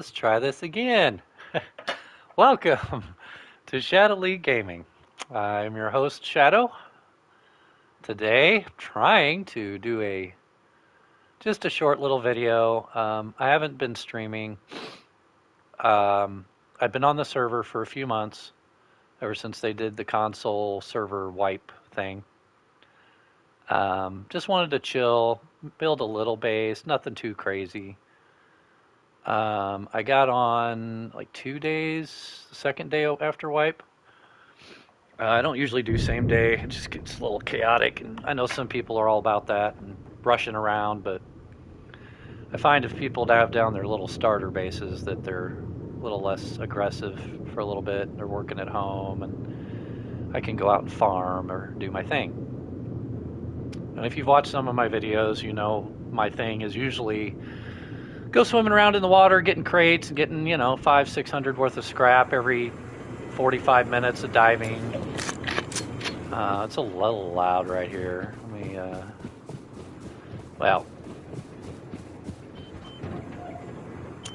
Let's try this again. Welcome to Shadowleague Gaming. I'm your host, Shadow. Today, trying to do just a short little video. I haven't been streaming. I've been on the server for a few months, ever since they did the console server wipe thing. Just wanted to chill, build a little base, nothing too crazy. I got on like 2 days, the second day after wipe. I don't usually do same day. It just gets a little chaotic, and I know some people are all about that and rushing around, but I find if people have down their little starter bases that they're a little less aggressive for a little bit. They're working at home, and I can go out and farm or do my thing. And if you've watched some of my videos, you know my thing is usually go swimming around in the water, getting crates and getting, 500-600 worth of scrap every 45 minutes of diving. It's a little loud right here. Well.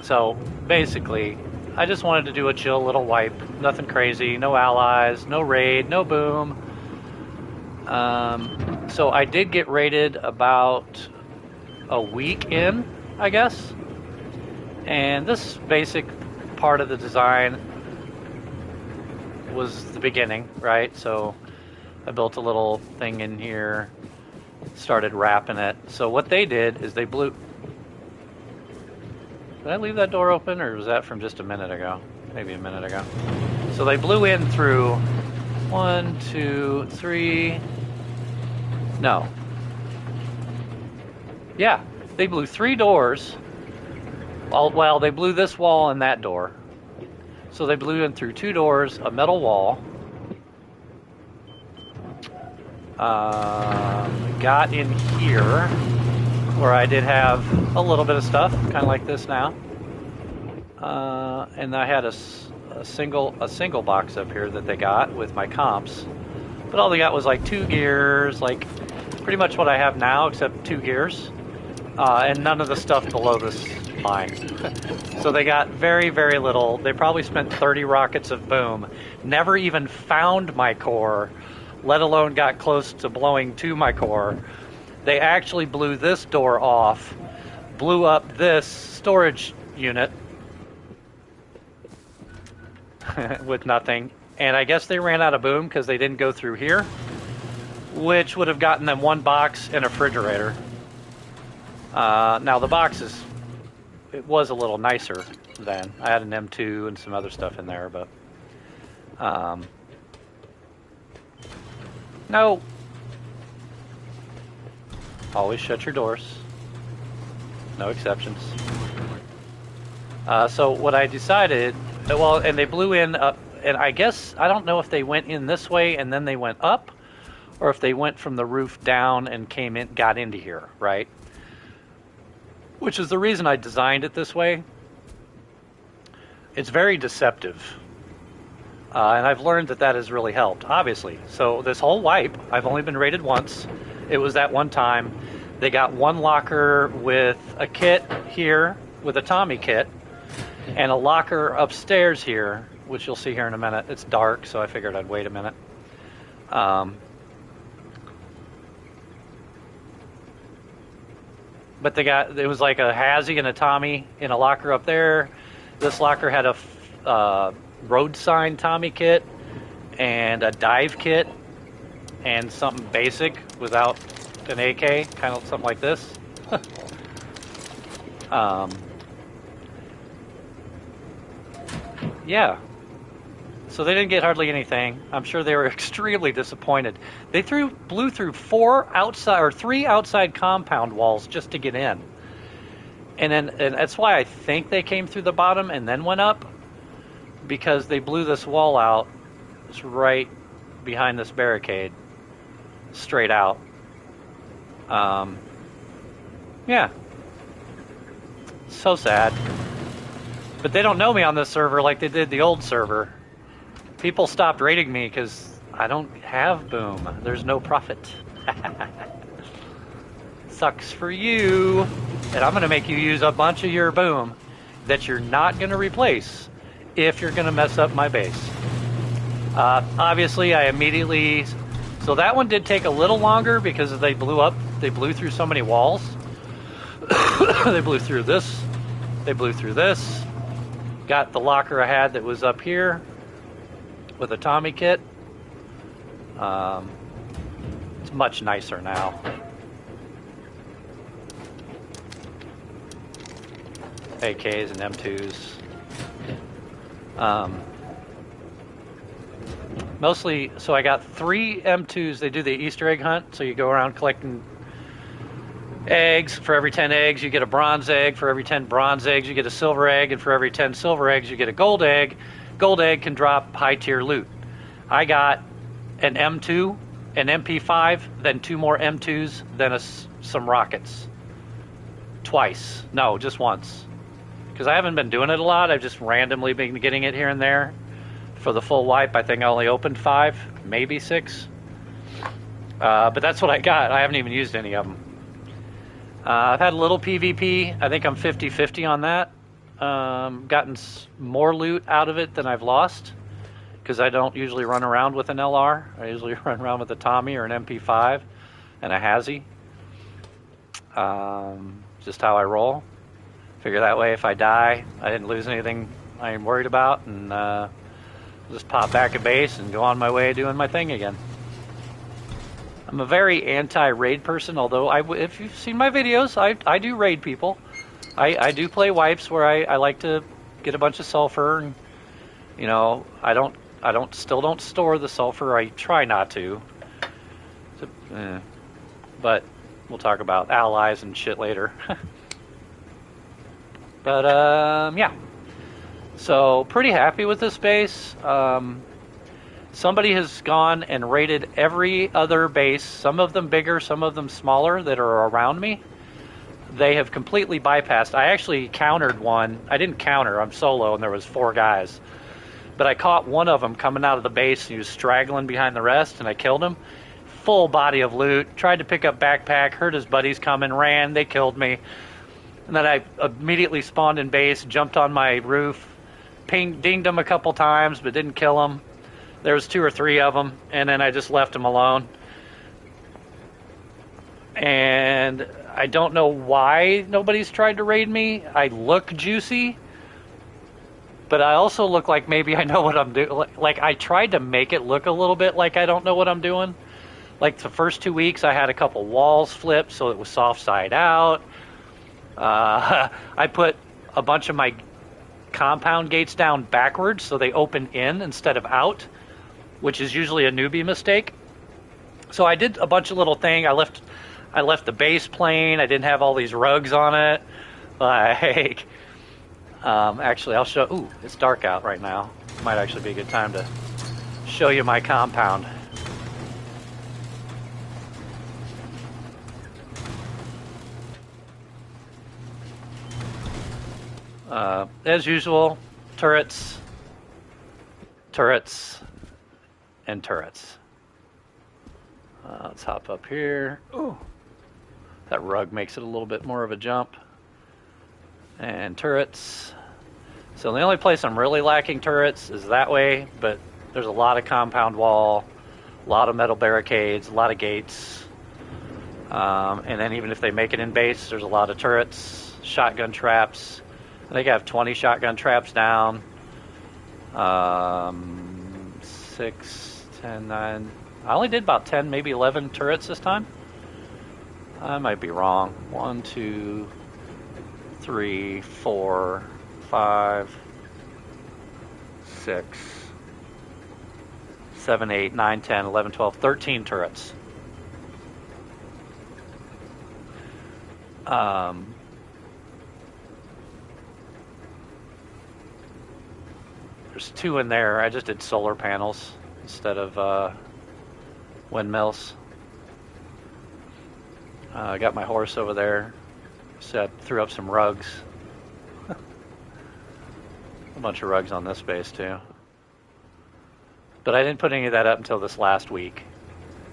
So, basically, I just wanted to do a chill little wipe. Nothing crazy, no allies, no raid, no boom. So I did get raided about a week in, I guess. And this basic part of the design was the beginning, right? So I built a little thing in here, started wrapping it. So what they did is they blew... Did I leave that door open, or was that from just a minute ago? Maybe a minute ago. So they blew in through 1, 2, 3... No. Yeah, they blew 3 doors. Well, they blew this wall and that door. So they blew in through 2 doors, a metal wall. Got in here, where I did have a little bit of stuff, kind of like this now. And I had a single box up here that they got with my comps. But all they got was like 2 gears, like pretty much what I have now, except 2 gears. And none of the stuff below this line. So they got very, very little. They probably spent 30 rockets of boom. Never even found my core, let alone got close to blowing to my core. They actually blew this door off, blew up this storage unit with nothing. And I guess they ran out of boom because they didn't go through here, which would have gotten them 1 box and a refrigerator. Now the boxes, it was a little nicer then. I had an M2 and some other stuff in there, but no. Always shut your doors. No exceptions. So what I decided, well, and they blew in up, and I guess, I don't know if they went in this way and then they went up, or if they went from the roof down and came in, got into here, right? Which is the reason I designed it this way. It's very deceptive. And I've learned that has really helped, obviously. So this whole wipe, I've only been raided once. It was that one time. They got 1 locker with a kit here, with a Tommy kit, and a locker upstairs here, which you'll see here in a minute. It's dark, so I figured I'd wait a minute. But it was like a Hazzy and a Tommy in a locker up there. This locker had a road sign Tommy kit and a dive kit and something basic without an AK, kind of something like this. Yeah. So they didn't get hardly anything. I'm sure they were extremely disappointed. They blew through 3 outside compound walls just to get in. And that's why I think they came through the bottom and then went up, because they blew this wall out. It's right behind this barricade, straight out. Yeah. So sad. But they don't know me on this server like they did the old server. People stopped raiding me because I don't have boom. There's no profit. Sucks for you. And I'm going to make you use a bunch of your boom. that you're not going to replace if you're going to mess up my base. Obviously, I immediately... So that one did take a little longer because they blew through so many walls. They blew through this. They blew through this. Got the locker I had that was up here with a Tommy kit. It's much nicer now. AKs and M2s. Mostly, so I got 3 M2s. They do the Easter egg hunt, so you go around collecting eggs. For every 10 eggs, you get a bronze egg. For every 10 bronze eggs, you get a silver egg. And for every 10 silver eggs, you get a gold egg. Gold egg can drop high-tier loot. I got an M2, an MP5, then 2 more M2s, then some rockets. Twice. No, just once. Because I haven't been doing it a lot. I've just randomly been getting it here and there. For the full wipe, I think I only opened 5, maybe 6. But that's what I got. I haven't even used any of them. I've had a little PvP. I think I'm 50-50 on that. Gotten more loot out of it than I've lost. Because I don't usually run around with an LR. I usually run around with a Tommy or an MP5 and a Hazy. Just how I roll. Figure that way if I die, I didn't lose anything I'm worried about. And just pop back at base and go on my way doing my thing again. I'm a very anti-raid person, although if you've seen my videos, I do raid people. I do play wipes where I like to get a bunch of sulfur, and you know, I still don't store the sulfur. I try not to. But we'll talk about allies and shit later. But yeah. So, pretty happy with this base. Somebody has gone and raided every other base, some of them bigger, some of them smaller, that are around me. They have completely bypassed. I actually countered one. I didn't counter. I'm solo, and there was 4 guys. But I caught one of them coming out of the base, and he was straggling behind the rest, and I killed him. Full body of loot. Tried to pick up backpack, heard his buddies coming, ran, they killed me. And then I immediately spawned in base, jumped on my roof, dinged him a couple times, but didn't kill him. There was 2 or 3 of them, and then I just left him alone. And I don't know why nobody's tried to raid me. I look juicy, but I also look like maybe I know what I'm doing. Like, I tried to make it look a little bit like I don't know what I'm doing. Like, the first 2 weeks, I had a couple walls flipped, so it was soft side out. I put a bunch of my compound gates down backwards so they open in instead of out, which is usually a newbie mistake. So I did a bunch of little things. I left the base plain. I didn't have all these rugs on it. Like, actually, I'll show. Ooh, it's dark out right now. Might actually be a good time to show you my compound. As usual, turrets, and turrets. Let's hop up here. Ooh, that rug makes it a little bit more of a jump. And turrets. So the only place I'm really lacking turrets is that way, but there's a lot of compound wall, a lot of metal barricades, a lot of gates. And then even if they make it in base, there's a lot of turrets, shotgun traps. I think I have 20 shotgun traps down. 6, 10, 9. I only did about 10, maybe 11 turrets this time. I might be wrong. 1, 2, 3, 4, 5, 6, 7, 8, 9, 10, 11, 12, 13 turrets. There's 2 in there. I just did solar panels instead of windmills. I got my horse over there. So I threw up some rugs. A bunch of rugs on this base too. But I didn't put any of that up until this last week.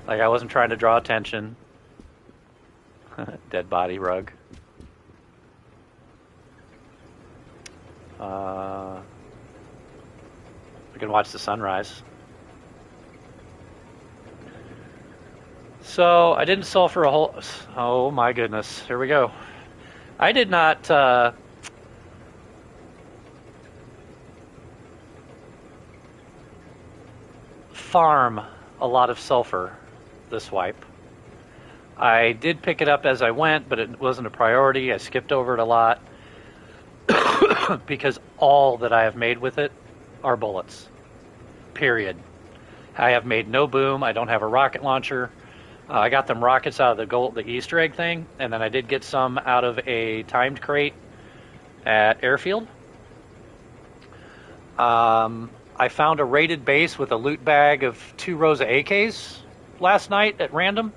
Like, I wasn't trying to draw attention. Dead body rug. We can watch the sunrise. So I didn't sulfur a whole. Oh my goodness! Here we go. I did not farm a lot of sulfur this wipe. I did pick it up as I went, but it wasn't a priority. I skipped over it a lot because all that I have made with it are bullets. Period. I have made no boom. I don't have a rocket launcher. I got them rockets out of the Easter egg thing, and then I did get some out of a timed crate at Airfield. I found a raided base with a loot bag of 2 rows of AKs last night at random.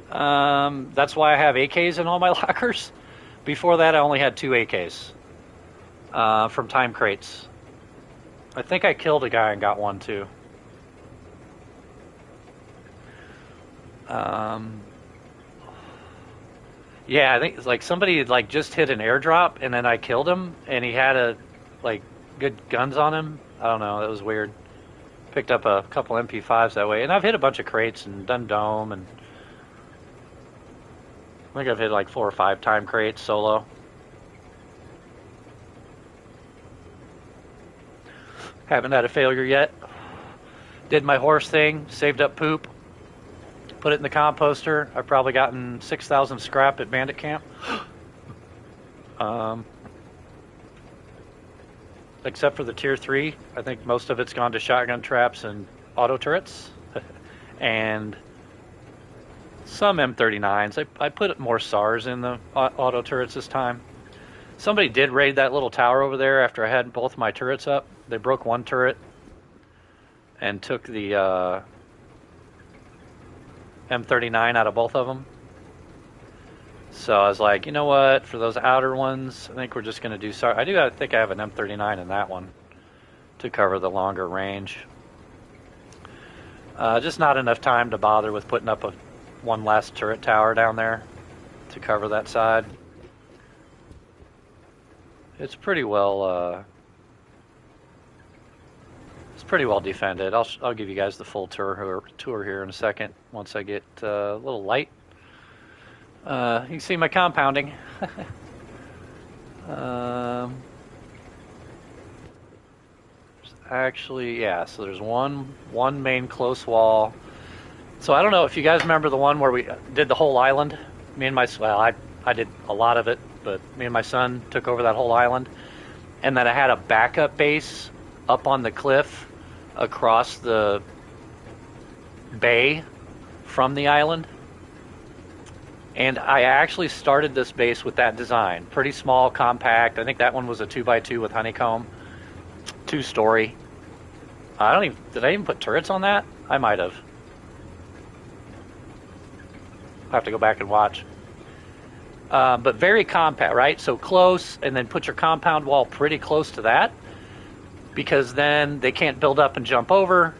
That's why I have AKs in all my lockers. Before that, I only had 2 AKs from time crates. I think I killed a guy and got one too. Yeah, I think it's like somebody had like just hit an airdrop and then I killed him and he had good guns on him. I don't know, that was weird. Picked up a couple MP5s that way, and I've hit a bunch of crates and done dome, and I think I've hit like 4 or 5 time crates solo. Haven't had a failure yet. Did my horse thing, saved up poop, put it in the composter. I've probably gotten 6,000 scrap at Bandit Camp. Except for the tier 3, I think most of it's gone to shotgun traps and auto turrets. And some M39s. I put more SARs in the auto turrets this time. Somebody did raid that little tower over there after I had both my turrets up. They broke one turret and took the M39 out of both of them. So I was like, you know what? For those outer ones, I think we're just going to do SAR. I think I have an M39 in that one to cover the longer range. Just not enough time to bother with putting up one last turret tower down there to cover that side. It's pretty well defended. I'll give you guys the full tour here in a second once I get a little light. You can see my compounding. Actually, yeah, so there's one main close wall. So I don't know if you guys remember the one where we did the whole island. I did a lot of it, but me and my son took over that whole island. And then I had a backup base up on the cliff across the bay from the island. And I actually started this base with that design. Pretty small, compact. I think that one was a 2x2 with honeycomb. 2-story. Did I even put turrets on that? I might have. I'll have to go back and watch. But very compact, right? So close, and then put your compound wall pretty close to that, because then they can't build up and jump over.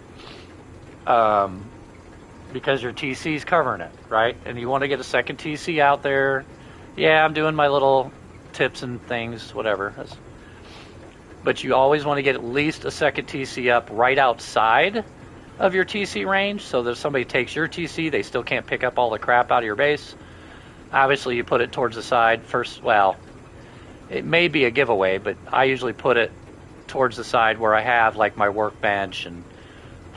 Because your TC's covering it, right? And you want to get a second TC out there. Yeah, I'm doing my little tips and things, whatever. But you always want to get at least a second TC up right outside of your TC range, so that if somebody takes your TC, they still can't pick up all the crap out of your base. Obviously, you put it towards the side first. Well, it may be a giveaway, but I usually put it towards the side where I have like my workbench and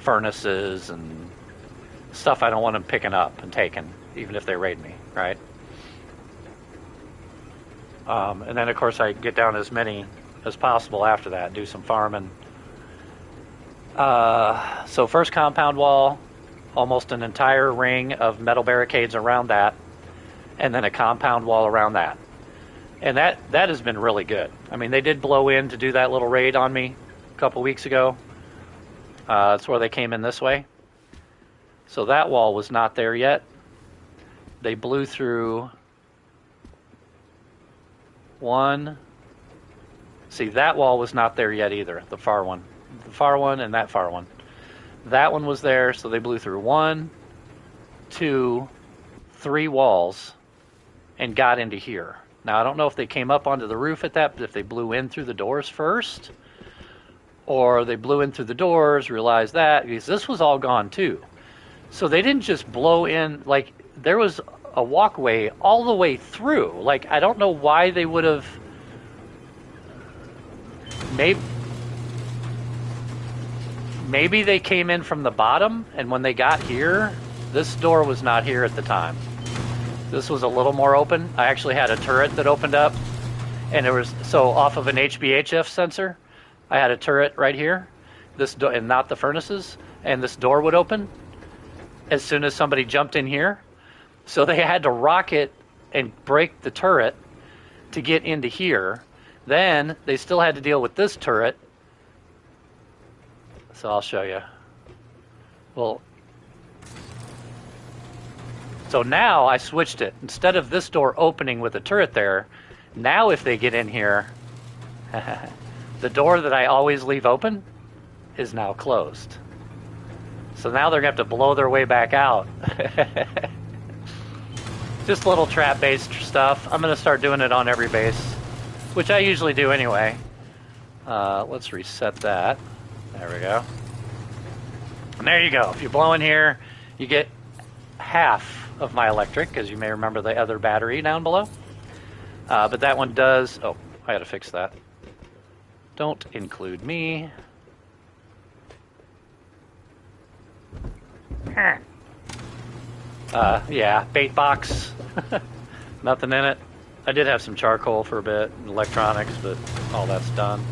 furnaces and stuff I don't want them picking up and taking, even if they raid me, right? And then, of course, I get down as many as possible after that, do some farming. So first compound wall, almost an entire ring of metal barricades around that, and then a compound wall around that. And that has been really good. I mean, they did blow in to do that little raid on me a couple weeks ago. That's where they came in this way. So that wall was not there yet. They blew through one. See, that wall was not there yet either, the far one. The far one and that far one. That one was there, so they blew through 1, 2, 3 walls and got into here. Now, I don't know if they came up onto the roof at that, but if they blew in through the doors first, or they blew in through the doors, realized that, because this was all gone too. So they didn't just blow in, like, there was a walkway all the way through. Like, I don't know why they would have. Maybe they came in from the bottom, and when they got here, this door was not here at the time. This was a little more open. I actually had a turret that opened up, and there was, so off of an HBHF sensor, I had a turret right here, this door, and not the furnaces, and this door would open as soon as somebody jumped in here. So they had to rocket and break the turret to get into here. Then they still had to deal with this turret. So I'll show you. Well, so now I switched it. Instead of this door opening with a turret there, now if they get in here, the door that I always leave open is now closed. So now they're going to have to blow their way back out. Just little trap-based stuff. I'm going to start doing it on every base, which I usually do anyway. Let's reset that. There we go. And there you go. If you blow in here, you get half of my electric, as you may remember the other battery down below. But that one does... Oh, I gotta fix that. Don't include me. Yeah, bait box. Nothing in it. I did have some charcoal for a bit, electronics, but all that's done.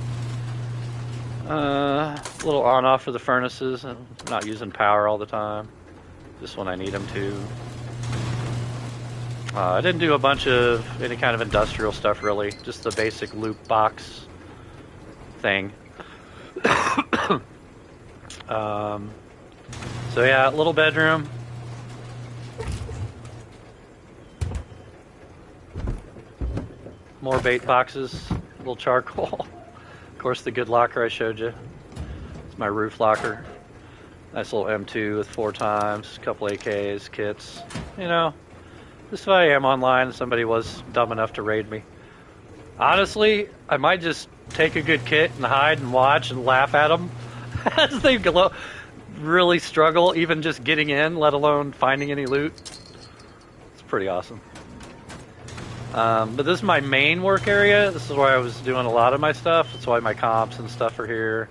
A little on-off for the furnaces. I'm not using power all the time. Just when I need them to. I didn't do a bunch of any kind of industrial stuff, really. Just the basic loop box thing. So yeah, little bedroom. More bait boxes, a little charcoal. Of course, the good locker I showed you. It's my roof locker. Nice little M2 with 4 times, a couple AKs, kits. You know, just if I am online and somebody was dumb enough to raid me. Honestly, I might just take a good kit and hide and watch and laugh at them as they really struggle even just getting in, let alone finding any loot. It's pretty awesome. But this is my main work area. This is where I was doing a lot of my stuff. That's why my comps and stuff are here.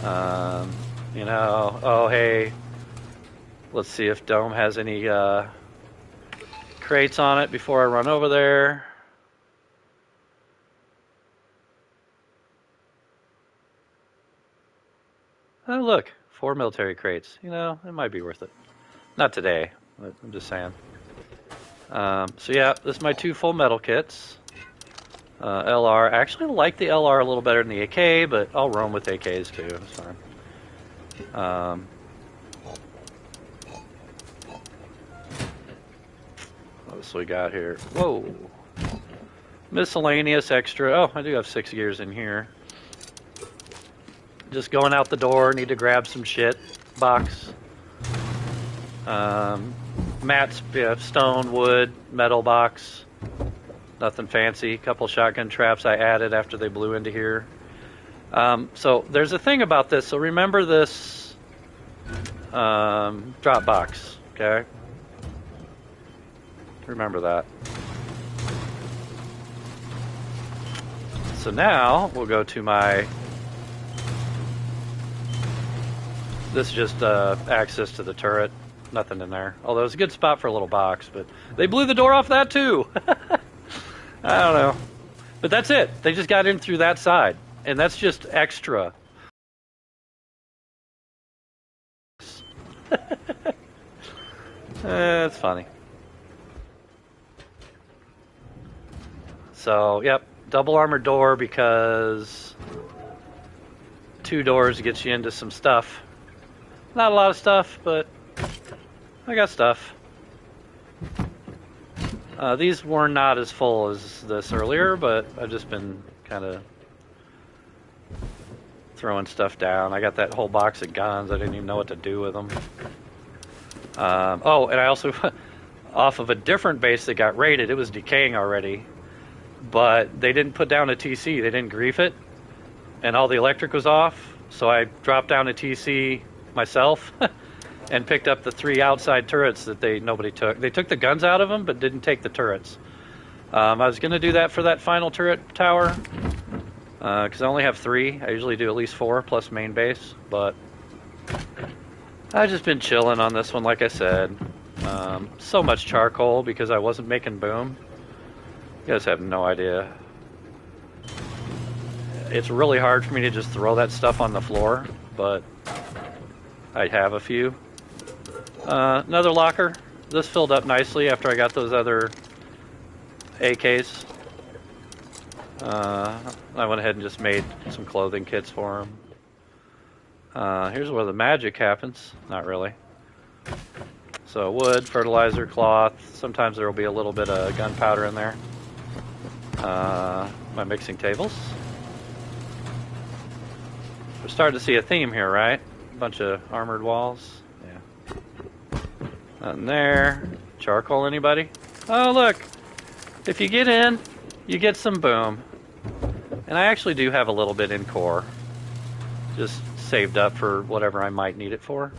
You know, oh hey, let's see if Dome has any crates on it before I run over there. Oh look, 4 military crates. You know, it might be worth it. Not today, but I'm just saying. So yeah, this is my 2 full metal kits. LR. I actually like the LR a little better than the AK, but I'll roam with AKs too. It's fine. What else we got here? Whoa. Miscellaneous extra. Oh, I do have 6 gears in here. Just going out the door. Need to grab some shit. Box. Mats, yeah, stone, wood, metal box. Nothing fancy. Couple shotgun traps I added after they blew into here. So there's a thing about this. So remember this drop box, okay? Remember that. So now we'll go to my... This is just access to the turret. Nothing in there. Although it's a good spot for a little box, but they blew the door off that too. I don't know. But that's it. They just got in through that side. And that's just extra. It's funny. So, yep. Double armored door because 2 doors gets you into some stuff. Not a lot of stuff, but I got stuff. These were not as full as this earlier, but I've just been kind of throwing stuff down. I got that whole box of guns. I didn't even know what to do with them. Oh, and I also, off of a different base that got raided, it was decaying already. but they didn't put down a TC. They didn't grief it, and all the electric was off. So I dropped down a TC myself and picked up the 3 outside turrets that nobody took. They took the guns out of them, but didn't take the turrets. I was going to do that for that final turret tower, because I only have 3. I usually do at least 4 plus main base, but I've just been chilling on this one, like I said. So much charcoal because I wasn't making boom. You guys have no idea. It's really hard for me to just throw that stuff on the floor, but I have a few. Another locker. This filled up nicely after I got those other AKs. I went ahead and just made some clothing kits for them. Here's where the magic happens. Not really. So wood, fertilizer, cloth. Sometimes there will be a little bit of gunpowder in there. My mixing tables. We're starting to see a theme here, right? A bunch of armored walls. Yeah. Nothing there. Charcoal, anybody? Oh, look. If you get in, you get some boom. And I actually do have a little bit in core. Just saved up for whatever I might need it for.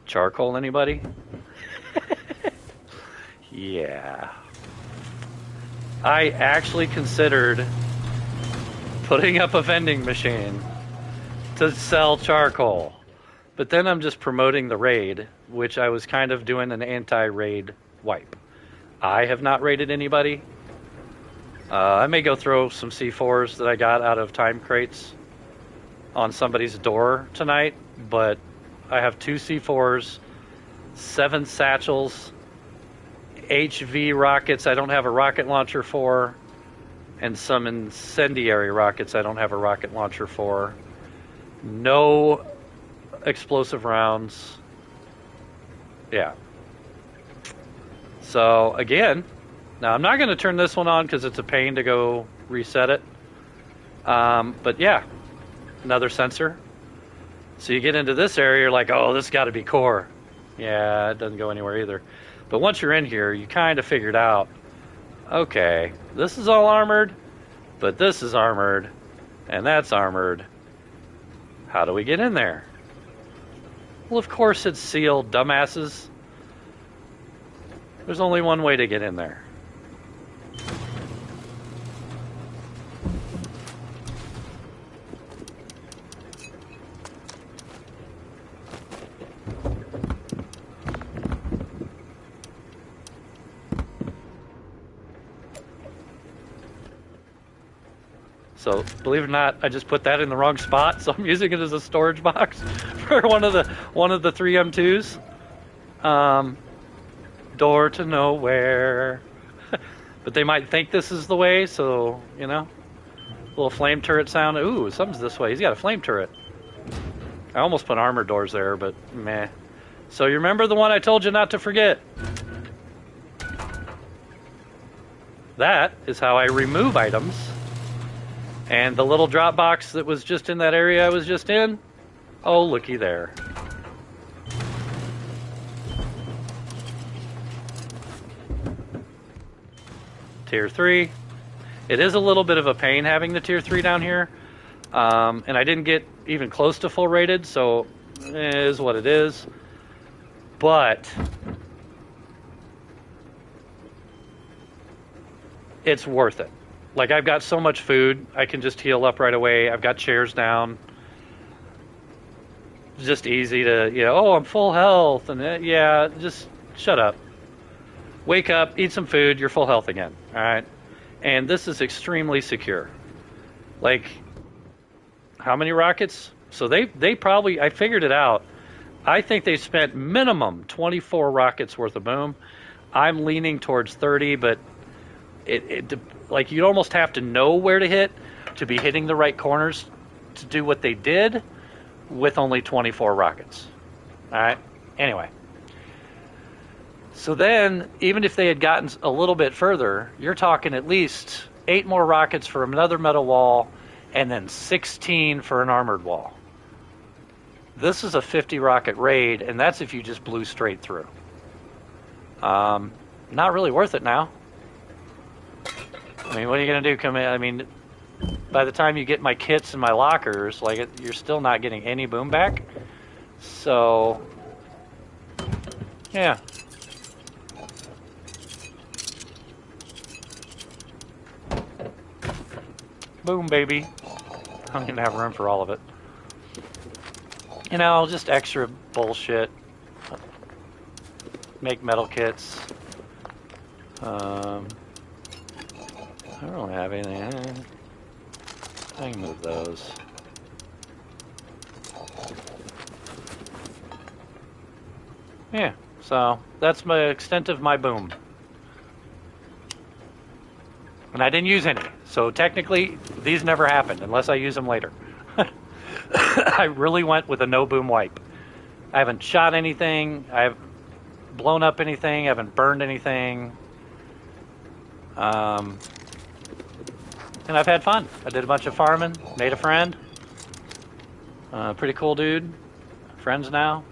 Charcoal, anybody? Yeah. I actually considered putting up a vending machine to sell charcoal. But then I'm just promoting the raid, which I was kind of doing an anti-raid wipe. I have not raided anybody. I may go throw some C4s that I got out of time crates on somebody's door tonight, but I have 2 C4s, 7 satchels, HV rockets I don't have a rocket launcher for, and some incendiary rockets I don't have a rocket launcher for. No explosive rounds. Yeah. So again, now I'm not going to turn this one on because it's a pain to go reset it. But yeah, another sensor. So you get into this area, you're like, oh, this got to be core. Yeah, it doesn't go anywhere either. But once you're in here, you kind of figured out, okay, this is all armored, but this is armored, and that's armored. How do we get in there? Well, of course it's sealed, dumbasses. There's only one way to get in there. So, believe it or not, I just put that in the wrong spot, so I'm using it as a storage box for one of the 3 M2s. Door to nowhere. But they might think this is the way, so, you know. Little flame turret sound. Ooh, something's this way. He's got a flame turret. I almost put armor doors there, but meh. So you remember the one I told you not to forget? That is how I remove items. And the little drop box that was just in that area I was just in, oh, looky there. Tier 3. It is a little bit of a pain having the Tier 3 down here. And I didn't get even close to full rated, so it is what it is. But it's worth it. Like, I've got so much food, I can just heal up right away. I've got chairs down. Just easy to, you know, oh, I'm full health. And yeah, just shut up. Wake up, eat some food, you're full health again. All right? And this is extremely secure. Like, how many rockets? So they probably, I figured it out. I think they spent minimum 24 rockets worth of boom. I'm leaning towards 30, but like, you'd almost have to know where to hit to be hitting the right corners to do what they did with only 24 rockets. All right? Anyway. So then, even if they had gotten a little bit further, you're talking at least 8 more rockets for another metal wall, and then 16 for an armored wall. This is a 50 rocket raid, and that's if you just blew straight through. Not really worth it now. I mean, what are you gonna do? Come in? I mean, by the time you get my kits and my lockers, like you're still not getting any boom back. So, yeah. Boom, baby. I don't even have room for all of it. You know, just extra bullshit. Make metal kits. I don't really have anything. I can move those. Yeah, so that's my extent of my boom. And I didn't use any. So technically, these never happened unless I use them later. I really went with a no boom wipe. I haven't shot anything. I haven't blown up anything. I haven't burned anything. And I've had fun. I did a bunch of farming, made a friend. Pretty cool dude. Friends now.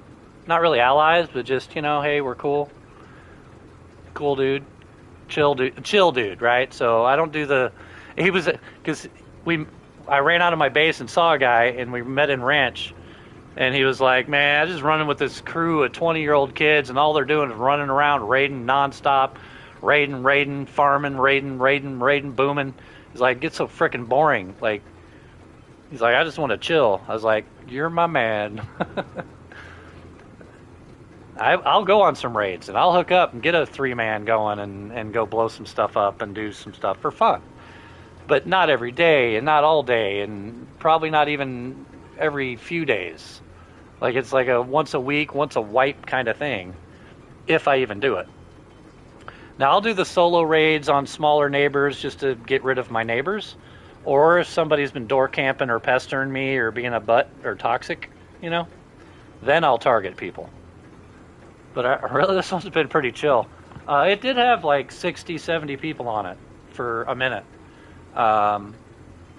Not really allies, but just, you know, hey, we're cool. Cool dude. Chill dude, right? So I don't do the, he was, because I ran out of my base and saw a guy, and we met in ranch, and he was like, man, I'm just running with this crew of 20-year-old kids, and all they're doing is running around raiding nonstop, raiding, farming, raiding, booming. He's like, it gets so freaking boring. Like, he's like, I just want to chill. I was like, you're my man. I'll go on some raids, and I'll hook up and get a 3-man going and go blow some stuff up and do some stuff for fun. But not every day, and not all day, and probably not even every few days. Like, it's like a once a week, once a wipe kind of thing, if I even do it. Now, I'll do the solo raids on smaller neighbors just to get rid of my neighbors. Or if somebody's been door camping or pestering me or being a butt or toxic, you know, then I'll target people. But really, this one's been pretty chill. It did have like 60, 70 people on it for a minute. And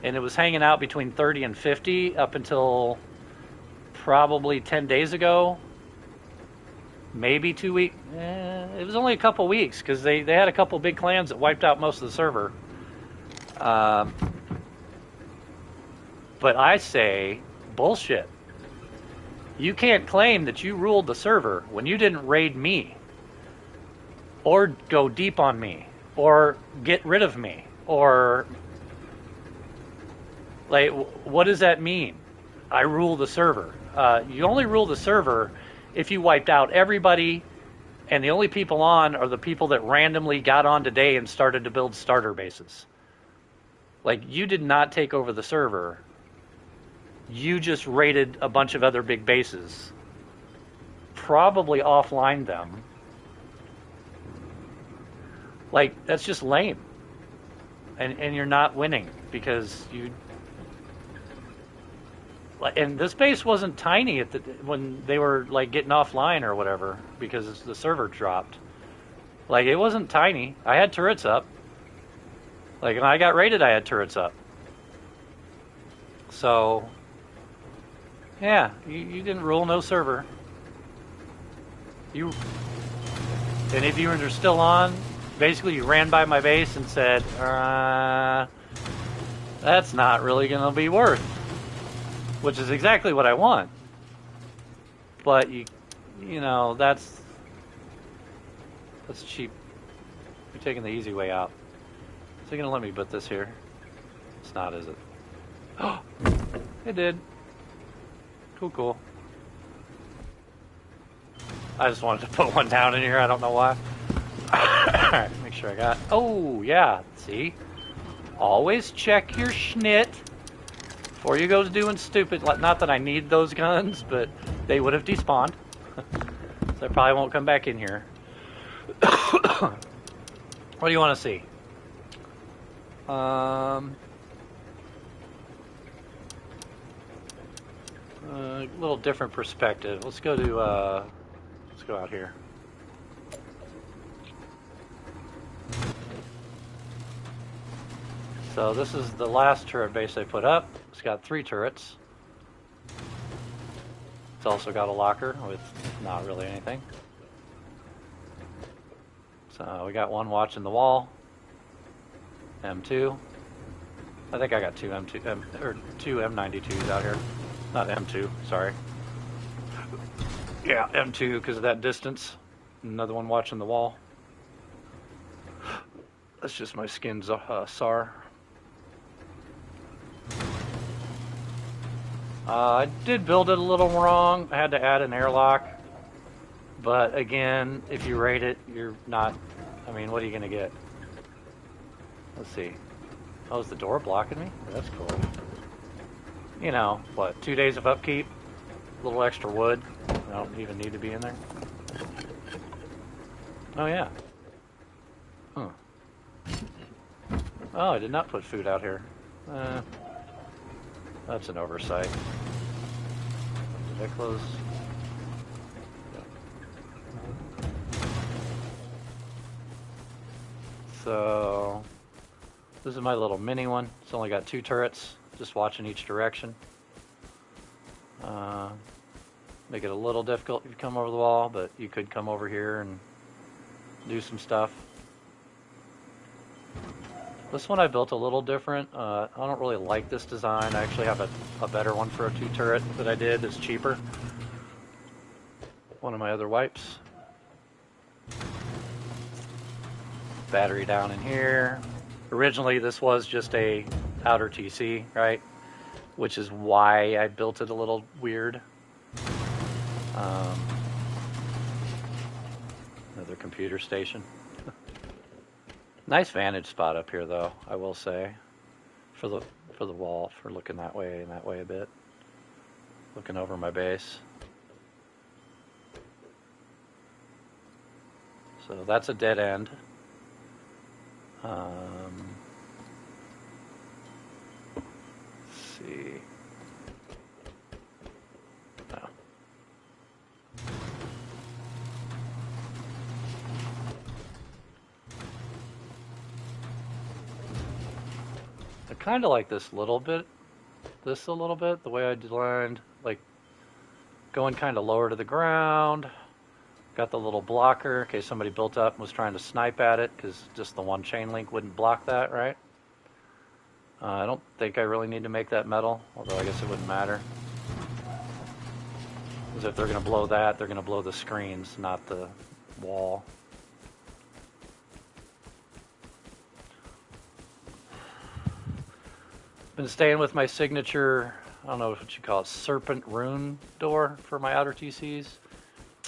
it was hanging out between 30 and 50 up until probably 10 days ago. Maybe 2 weeks. It was only a couple weeks because they had a couple big clans that wiped out most of the server. But I say, bullshit. You can't claim that you ruled the server when you didn't raid me, or go deep on me, or get rid of me, or like, what does that mean? I rule the server. You only rule the server if you wiped out everybody, and the only people on are the people that randomly got on today and started to build starter bases. Like, you did not take over the server. You just raided a bunch of other big bases. Probably offline them. Like, that's just lame. And you're not winning because you... And this base wasn't tiny when they were like getting offline or whatever because the server dropped. Like, it wasn't tiny. I had turrets up. Like, when I got raided, I had turrets up. So... yeah, you didn't rule no server. And if you were still on, basically you ran by my base and said, that's not really going to be worth. Which is exactly what I want. But you know, that's cheap. You're taking the easy way out. Is it going to let me put this here? It's not, is it? Oh, it did. Cool. I just wanted to put one down in here. I don't know why. Alright, make sure I got... oh, yeah. See? Always check your schnit before you go doing stupid... not that I need those guns, but they would have despawned. So I probably won't come back in here. What do you want to see? A little different perspective. Let's go out here. So this is the last turret base I put up. It's got 3 turrets. It's also got a locker with not really anything. So we got one watching the wall. M2. I think I got two M2 or two M92s out here. Not M2, sorry. Yeah, M2 because of that distance. Another one watching the wall. That's just my skin's SAR. I did build it a little wrong. I had to add an airlock. But again, if you rate it, you're not... I mean, what are you going to get? Let's see. Oh, is the door blocking me? That's cool. You know, what, 2 days of upkeep? A little extra wood. I don't even need to be in there. Oh, yeah. Huh. Oh, I did not put food out here. That's an oversight. Did I close? So, this is my little mini one. It's only got 2 turrets, just watching each direction. Make it a little difficult if you come over the wall, but you could come over here and do some stuff. This one I built a little different. I don't really like this design. I actually have a better one for a 2 turret that I did that's cheaper. One of my other wipes. Battery down in here. Originally this was just a outer TC, right? Which is why I built it a little weird. Another computer station. Nice vantage spot up here, though, I will say, for the wall, for looking that way and that way a bit, looking over my base. So that's a dead end. Let's see. Oh. I kind of like this a little bit, the way I designed, like going kind of lower to the ground. Got the little blocker in case somebody built up and was trying to snipe at it, because just the one chain link wouldn't block that, right? I don't think I really need to make that metal, although I guess it wouldn't matter. Because if they're going to blow that, they're going to blow the screens, not the wall. Been staying with my signature, I don't know what you call it, serpent rune door for my outer TCs.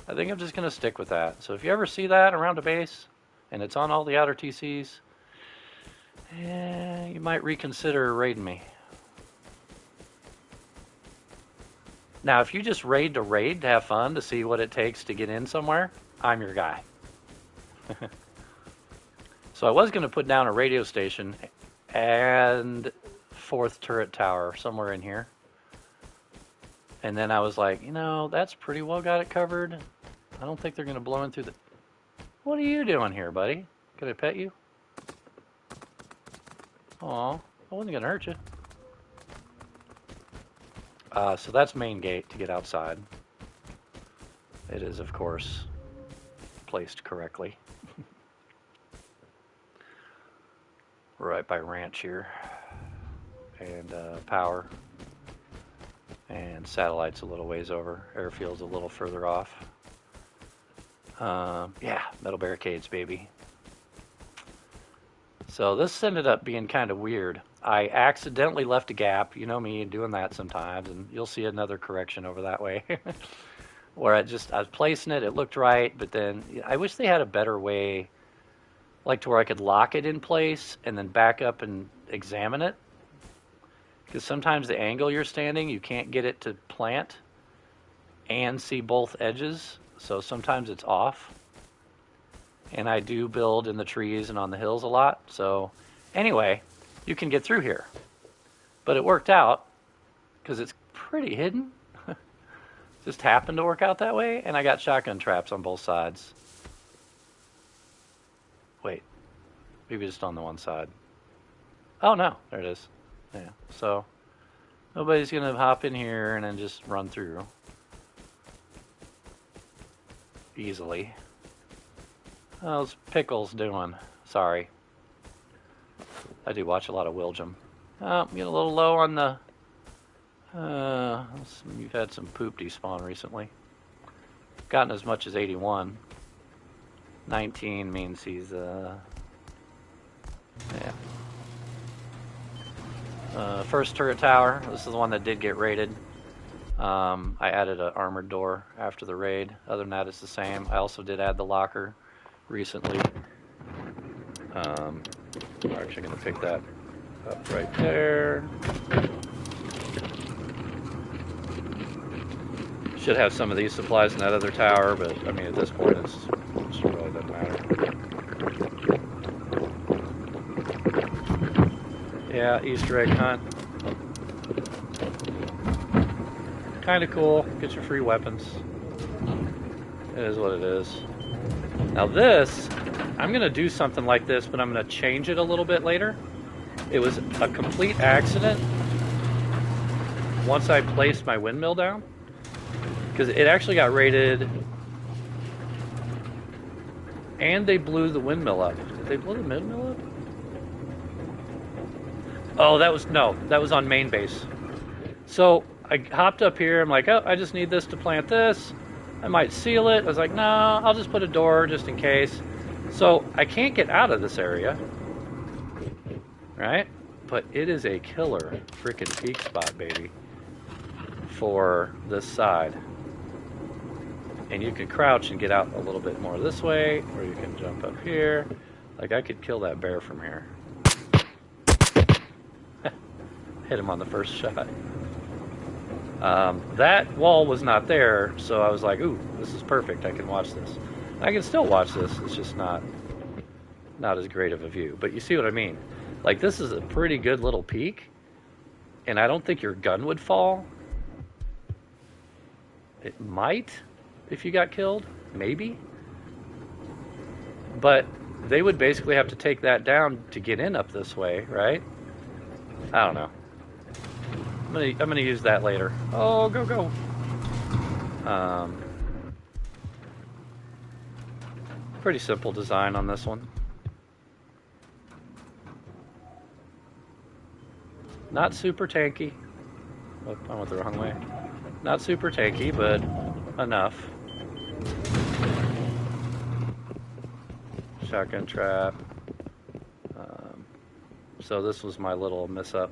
I think I'm just going to stick with that. So if you ever see that around a base, and it's on all the outer TCs, you might reconsider raiding me. Now, if you just raid to have fun, to see what it takes to get in somewhere, I'm your guy. So I was going to put down a radio station and 4th turret tower somewhere in here. And then I was like, you know, that's pretty well got it covered. I don't think they're going to blow in through the... What are you doing here, buddy? Can I pet you? Aw, I wasn't going to hurt you. So that's main gate to get outside. It is, of course, placed correctly. Right by ranch here. And power. And satellite's a little ways over. Airfield's a little further off. Yeah, metal barricades, baby. So this ended up being kind of weird. I accidentally left a gap. You know me doing that sometimes, and you'll see another correction over that way. Where I was placing it, it looked right, but then I wish they had a better way, like to where I could lock it in place and then back up and examine it. Because sometimes the angle you're standing, you can't get it to plant and see both edges. So sometimes it's off. And I do build in the trees and on the hills a lot. So anyway, you can get through here. But it worked out because it's pretty hidden. Just happened to work out that way. And I got shotgun traps on both sides. Wait, maybe just on the one side. Oh no, there it is. Yeah, so nobody's gonna hop in here and then just run through easily. How's Pickles doing? Sorry. I do watch a lot of Wiljum. I'm getting a little low on the. You've had some poop despawn recently. Gotten as much as 81. 19 means he's yeah. First turret tower. This is the one that did get raided. I added an armored door after the raid. Other than that, it's the same. I also did add the locker recently. I'm actually going to pick that up right there. Should have some of these supplies in that other tower, but I mean at this point it really doesn't matter. Yeah, Easter egg hunt. Kind of cool. Get your free weapons. It is what it is. Now this, I'm going to do something like this, but I'm going to change it a little bit later. It was a complete accident once I placed my windmill down. Because it actually got raided, and they blew the windmill up. Did they blow the windmill up? Oh, that was on main base. So I hopped up here. I'm like, oh, I just need this to plant this. I might seal it. I was like, no, I'll just put a door just in case. So I can't get out of this area, right? But it is a killer freaking peak spot, baby, for this side. And you can crouch and get out a little bit more this way, or you can jump up here. Like, I could kill that bear from here. Hit him on the first shot. That wall was not there, so I was like, ooh, this is perfect. I can watch this. I can still watch this. It's just not as great of a view. But you see what I mean? Like, this is a pretty good little peak, and I don't think your gun would fall. It might. If you got killed, maybe. But they would basically have to take that down to get in up this way, right? I don't know. I'm gonna use that later. Oh, go. Pretty simple design on this one. Not super tanky. Oh, I went the wrong way. Not super tanky, but enough. Shotgun trap. So this was my little miss up.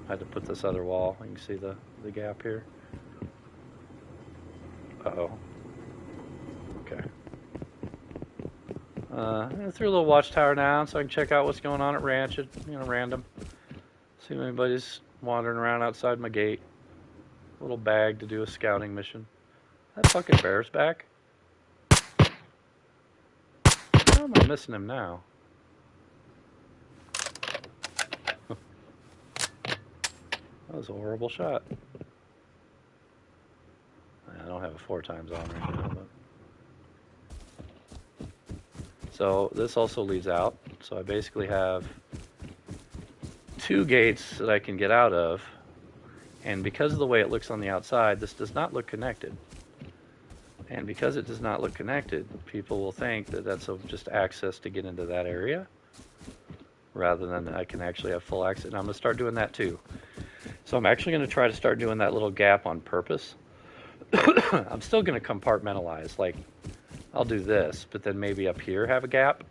I had to put this other wall. You can see the gap here. Uh-oh. Okay. I threw a little watchtower down so I can check out what's going on at ranch at, random. See if anybody's wandering around outside my gate. A little bag to do a scouting mission. That fucking bear's back. How am I missing him now? That was a horrible shot. I don't have a 4 times on right now, but. So this also leads out. So I basically have 2 gates that I can get out of. And because of the way it looks on the outside, this does not look connected. And because it does not look connected, people will think that that's just access to get into that area, rather than I can actually have full access. And I'm going to start doing that too. So I'm actually going to try to start doing that little gap on purpose. I'm still going to compartmentalize. Like, I'll do this, but then maybe up here have a gap,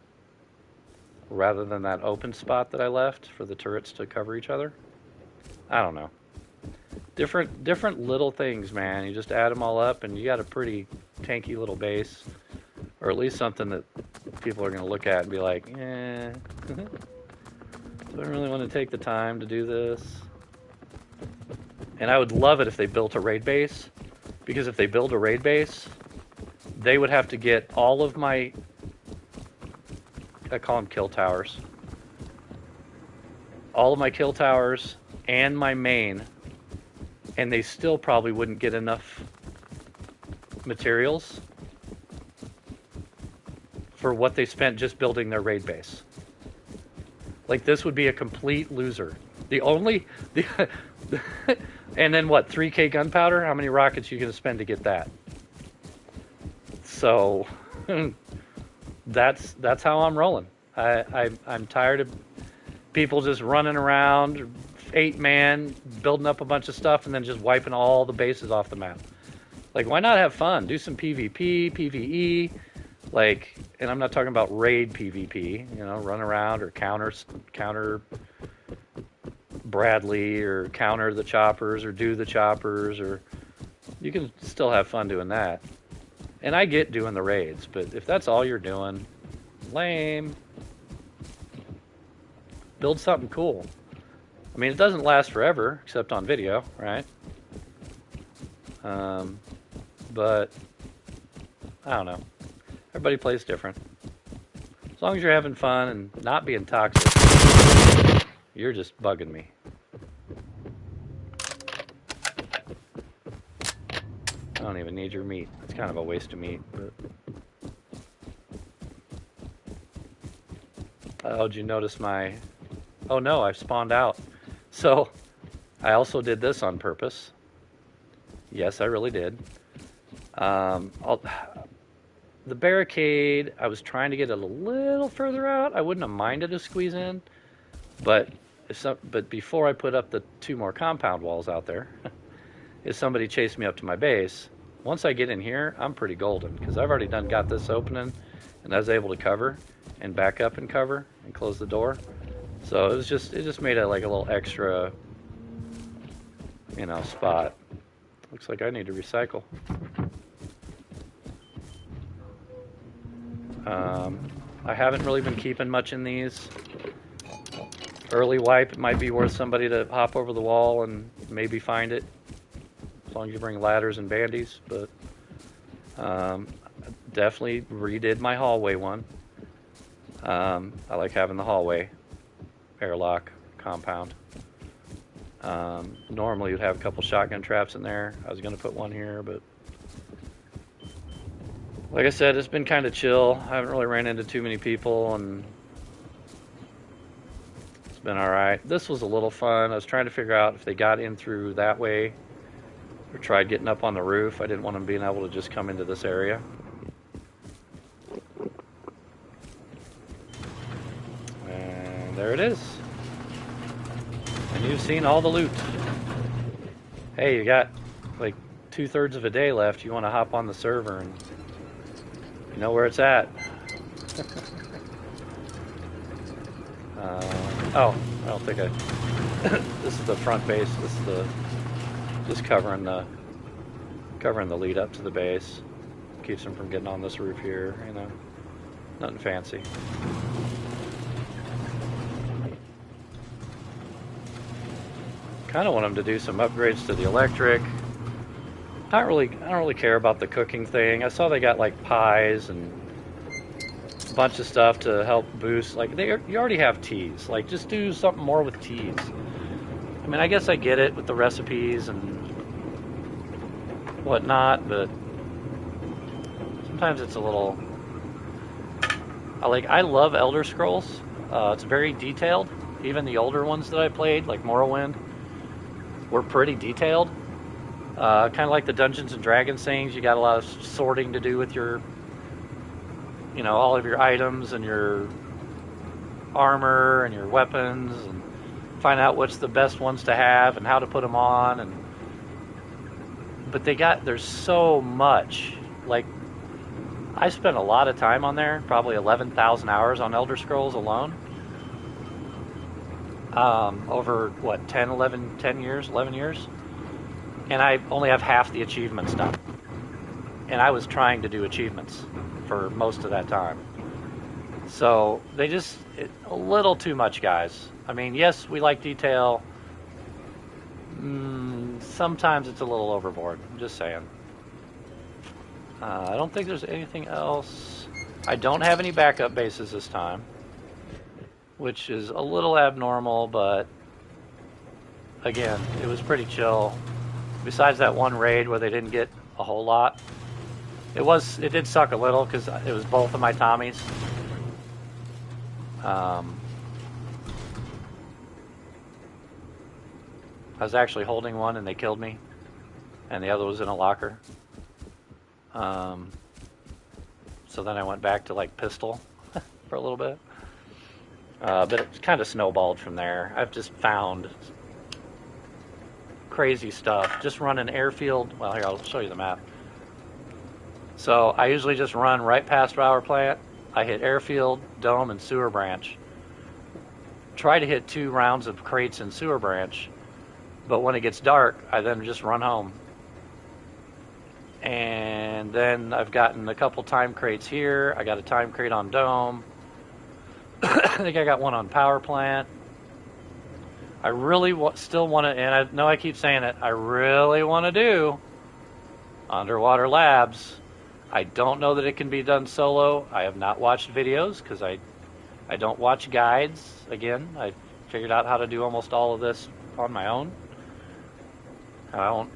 rather than that open spot that I left for the turrets to cover each other. I don't know. Different little things, man. You just add them all up, and you got a pretty tanky little base, or at least something that people are going to look at and be like, eh, do I really want to take the time to do this? And I would love it if they built a raid base, because if they build a raid base, they would have to get all of my, I call them kill towers, all of my kill towers and my main, and they still probably wouldn't get enough materials for what they spent just building their raid base. Like, this would be a complete loser. And then what, 3K gunpowder? How many rockets are you going to spend to get that? So, that's how I'm rolling. I'm tired of people just running around, 8-man, building up a bunch of stuff, and then just wiping all the bases off the map. Like, why not have fun? Do some PvP, PvE, like, and I'm not talking about raid PvP, you know, run around or counter Bradley or counter the choppers or do the choppers, or you can still have fun doing that. And I get doing the raids, but if that's all you're doing, lame. Build something cool. I mean, it doesn't last forever, except on video, right? But I don't know. Everybody plays different. As long as you're having fun and not being toxic, you're just bugging me. I don't even need your meat. It's kind of a waste of meat, but... Oh, did you notice my... Oh no, I've spawned out. So, I also did this on purpose. Yes, I really did. The barricade, I was trying to get it a little further out. I wouldn't have minded a squeeze in, but before I put up the 2 more compound walls out there, if somebody chased me up to my base, once I get in here, I'm pretty golden because I've already got this opening, and I was able to cover and back up and cover and close the door. So it just made it like a little extra, you know, spot. Looks like I need to recycle. I haven't really been keeping much in these. Early wipe, it might be worth somebody to hop over the wall and maybe find it, as long as you bring ladders and bandies. But definitely redid my hallway one. I like having the hallway airlock compound. Normally you'd have a couple shotgun traps in there. I was going to put one here, but like I said, it's been kind of chill. I haven't really ran into too many people, and it's been alright. This was a little fun. I was trying to figure out if they got in through that way or tried getting up on the roof. I didn't want them being able to just come into this area. And there it is. And you've seen all the loot. Hey, you got like 2/3 of a day left. You want to hop on the server and you know where it's at. Oh, I don't think I... This is the front base. This is the... Just covering the lead up to the base. Keeps them from getting on this roof here, you know. Nothing fancy. Kind of want them to do some upgrades to the electric. I don't really care about the cooking thing. I saw they got like pies and a bunch of stuff to help boost. Like you already have teas. Like just do something more with teas. I mean, I guess I get it with the recipes and whatnot, but sometimes it's a little. I love Elder Scrolls. It's very detailed. Even the older ones that I played, like Morrowind, were pretty detailed. Kind of like the Dungeons and Dragons things, you got a lot of sorting to do with your, you know, all of your items and your armor and your weapons, and find out what's the best ones to have and how to put them on. And but there's so much. Like, I spent a lot of time on there, probably 11,000 hours on Elder Scrolls alone. Over what, 10 years, 11 years? And I only have half the achievements done. And I was trying to do achievements for most of that time. So a little too much, guys. I mean, yes, we like detail. Sometimes it's a little overboard. I'm just saying. I don't think there's anything else. I don't have any backup bases this time, which is a little abnormal, but again, it was pretty chill. Besides that one raid where they didn't get a whole lot, it did suck a little because it was both of my Tommies. I was actually holding one and they killed me, and the other was in a locker. So then I went back to like pistol for a little bit. But it's kind of snowballed from there. I've just found crazy stuff. Just run an airfield. Well, here, I'll show you the map. So I usually just run right past power plant. I hit airfield, dome, and sewer branch. Try to hit 2 rounds of crates in sewer branch. But when it gets dark, I then just run home. And then I've gotten a couple time crates here. I got a time crate on dome. I think I got one on power plant. I really still want to, and I know I keep saying it, I really want to do underwater labs. I don't know that it can be done solo. I have not watched videos because I don't watch guides. Again, I figured out how to do almost all of this on my own. I don't.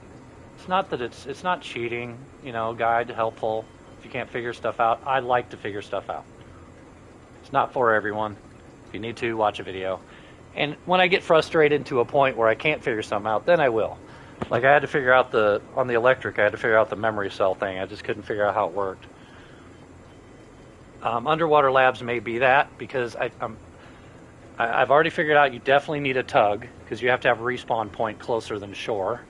It's not that it's not cheating. You know, guide helpful. If you can't figure stuff out, I like to figure stuff out. It's not for everyone. If you need to, watch a video. And when I get frustrated to a point where I can't figure something out, then I will. Like I had to figure out on the electric, I had to figure out the memory cell thing. I just couldn't figure out how it worked. Underwater labs may be that because I've already figured out you definitely need a tug because you have to have a respawn point closer than shore.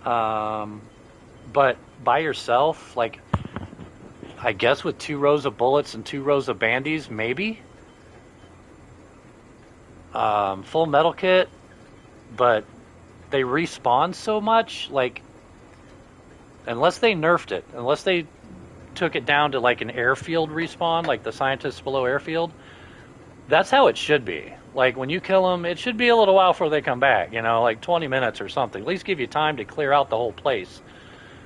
But by yourself, like I guess with 2 rows of bullets and 2 rows of bandies, maybe. Full metal kit, but they respawn so much, like, unless they nerfed it, unless they took it down to like an airfield respawn, like the scientists below airfield, that's how it should be. Like when you kill them, it should be a little while before they come back, you know, like 20 minutes or something. At least give you time to clear out the whole place.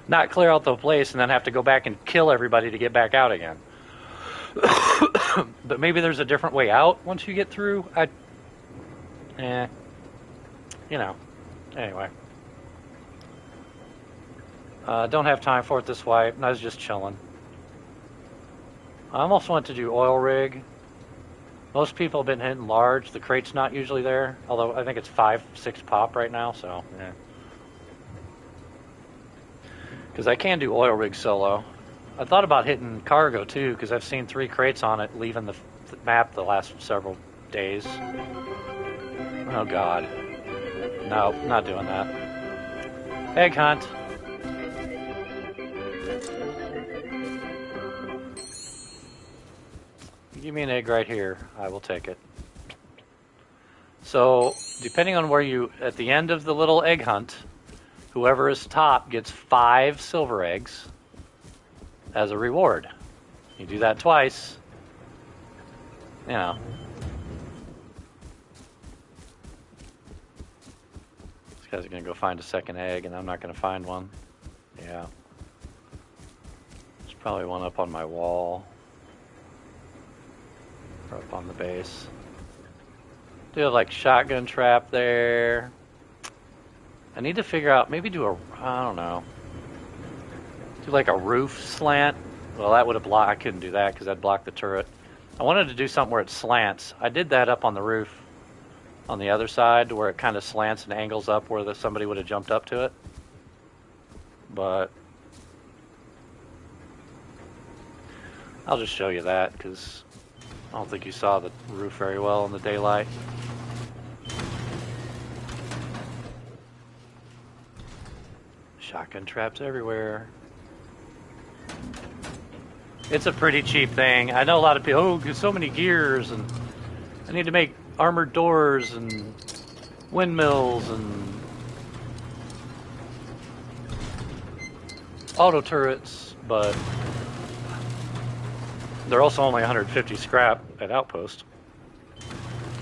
Not clear out the place and then have to go back and kill everybody to get back out again. But maybe there's a different way out once you get through. You know. Anyway. Don't have time for it this wipe. I was just chilling. I almost went to do oil rig. Most people have been hitting large. The crate's not usually there. Although I think it's 5-6 pop right now, so yeah. Because I can do oil rig solo. I thought about hitting cargo too, because I've seen 3 crates on it leaving the map the last several days. Oh god. No, not doing that. Egg hunt. Give me an egg right here. I will take it. So, depending on where you, at the end of the little egg hunt, whoever is top gets 5 silver eggs as a reward. You do that twice, you know. This guy's gonna go find a second egg, and I'm not gonna find one. Yeah. There's probably one up on my wall. Or up on the base. Do have like shotgun trap there. I need to figure out, maybe do I don't know. Do like a roof slant. Well, that would have blocked, I couldn't do that because that'd block the turret. I wanted to do something where it slants. I did that up on the roof on the other side where it kind of slants and angles up where somebody would have jumped up to it. But I'll just show you that because I don't think you saw the roof very well in the daylight. Shotgun traps everywhere. It's a pretty cheap thing. I know a lot of people, oh, there's so many gears, and I need to make armored doors and windmills and auto turrets, but they're also only 150 scrap at Outpost.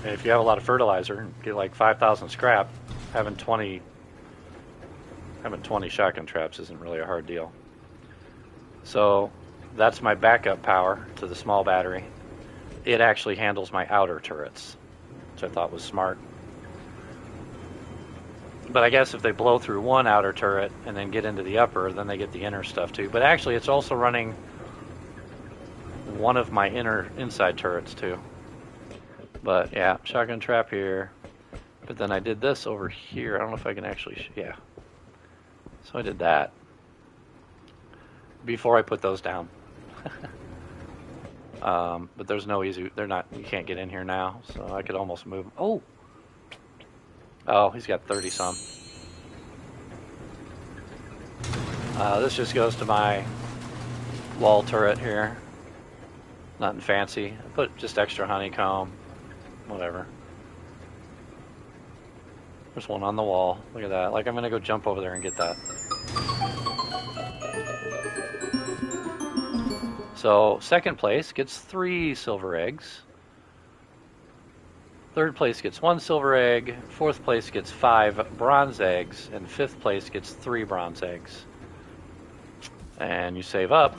And if you have a lot of fertilizer and get like 5,000 scrap, having 20 shotgun traps isn't really a hard deal. So that's my backup power to the small battery. It actually handles my outer turrets, which I thought was smart. But I guess if they blow through one outer turret and then get into the upper, then they get the inner stuff too. But actually it's also running one of my inside turrets too. But yeah, shotgun trap here. But then I did this over here. I don't know if I can actually, yeah. So I did that before I put those down. But there's no easy. They're not. You can't get in here now, so I could almost move. Oh, he's got 30 some. This just goes to my wall turret here. Nothing fancy. I put just extra honeycomb. Whatever. There's one on the wall. Look at that. Like, I'm gonna go jump over there and get that. So, second place gets 3 silver eggs. Third place gets 1 silver egg. Fourth place gets 5 bronze eggs. And fifth place gets 3 bronze eggs. And you save up.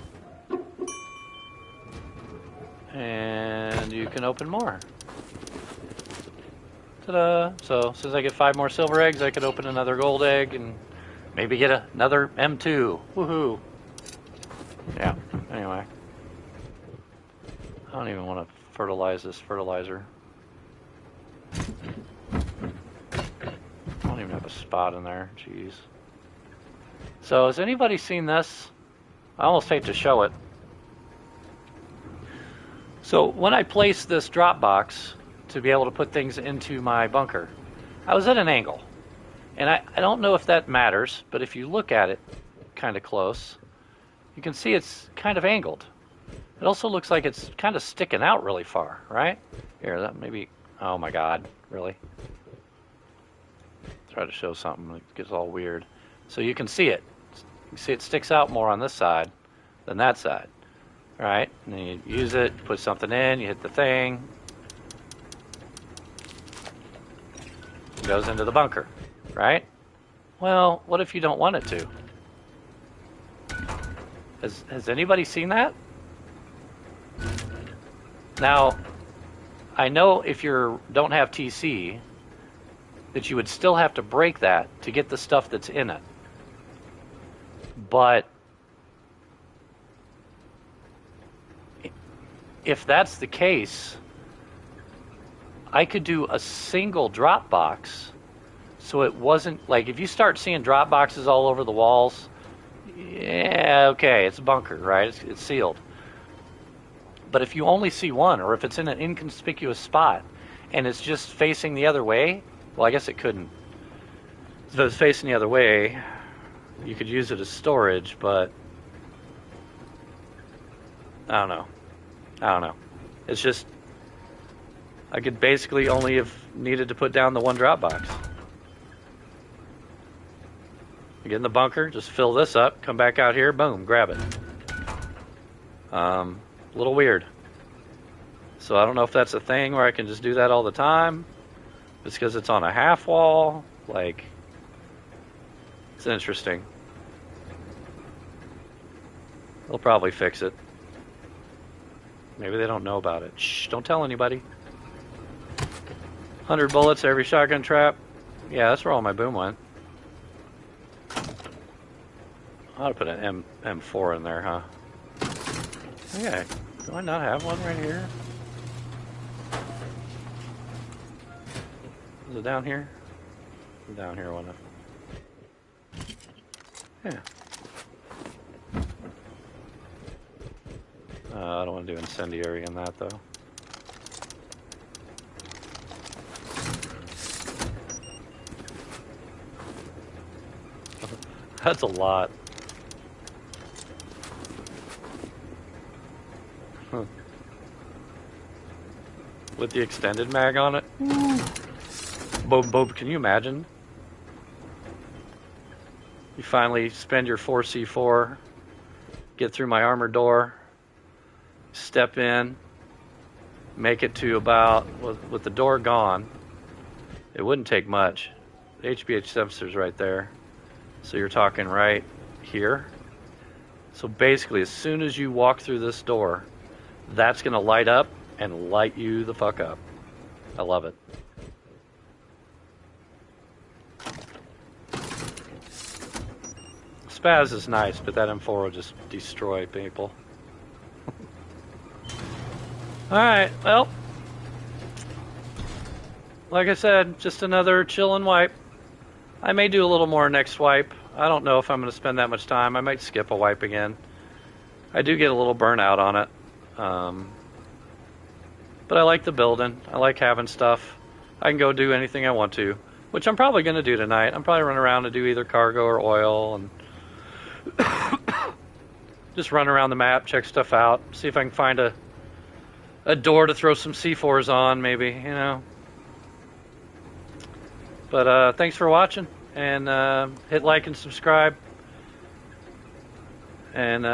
And you can open more. Ta-da! So, since I get 5 more silver eggs, I could open another gold egg and maybe get another M2. Woohoo! Yeah, anyway. I don't even want to fertilize this fertilizer. I don't even have a spot in there. Jeez. So, has anybody seen this? I almost hate to show it. So, when I placed this drop box to be able to put things into my bunker, I was at an angle. And I don't know if that matters, but if you look at it kind of close, you can see it's kind of angled. It also looks like it's kind of sticking out really far, right? Here, that maybe, oh my God, really? Try to show something, it gets all weird. So you can see it. You see it sticks out more on this side than that side, right? And then you use it, put something in, you hit the thing, it goes into the bunker, right? Well, what if you don't want it to? Has anybody seen that? Now, I know if you don't have TC, that you would still have to break that to get the stuff that's in it. But if that's the case, I could do a single drop box so it wasn't like if you start seeing drop boxes all over the walls, yeah, okay, it's a bunker, right? It's sealed. But if you only see one, or if it's in an inconspicuous spot and it's just facing the other way, well, I guess it couldn't. If it was facing the other way, you could use it as storage, but I don't know. It's just, I could basically only have needed to put down the one drop box. You get in the bunker, just fill this up, come back out here, boom, grab it. A little weird. So I don't know if that's a thing where I can just do that all the time. It's because it's on a half wall. Like, it's interesting. They'll probably fix it. Maybe they don't know about it. Shh, don't tell anybody. 100 bullets every shotgun trap. Yeah, that's where all my boom went. I ought to put an M4 in there, huh? Okay. Do I not have one right here? Is it down here? It's down here, wasn't it? Yeah. I don't want to do incendiary in that, though. That's a lot. Huh. With the extended mag on it? Bob, can you imagine? You finally spend your 4C4, get through my armored door, step in, make it to about, with the door gone, it wouldn't take much. The HBH sensor's right there. So you're talking right here. So basically, as soon as you walk through this door, that's going to light up and light you the fuck up. I love it. Spaz is nice, but that M4 will just destroy people. Alright, well, like I said, just another chill and wipe. I may do a little more next wipe. I don't know if I'm going to spend that much time. I might skip a wipe again. I do get a little burnout on it. But I like the building. I like having stuff. I can go do anything I want to, which I'm probably going to do tonight. I'm probably run around and do either cargo or oil and just run around the map, check stuff out, see if I can find a door to throw some C4s on, maybe, you know. But thanks for watching, and hit like and subscribe. And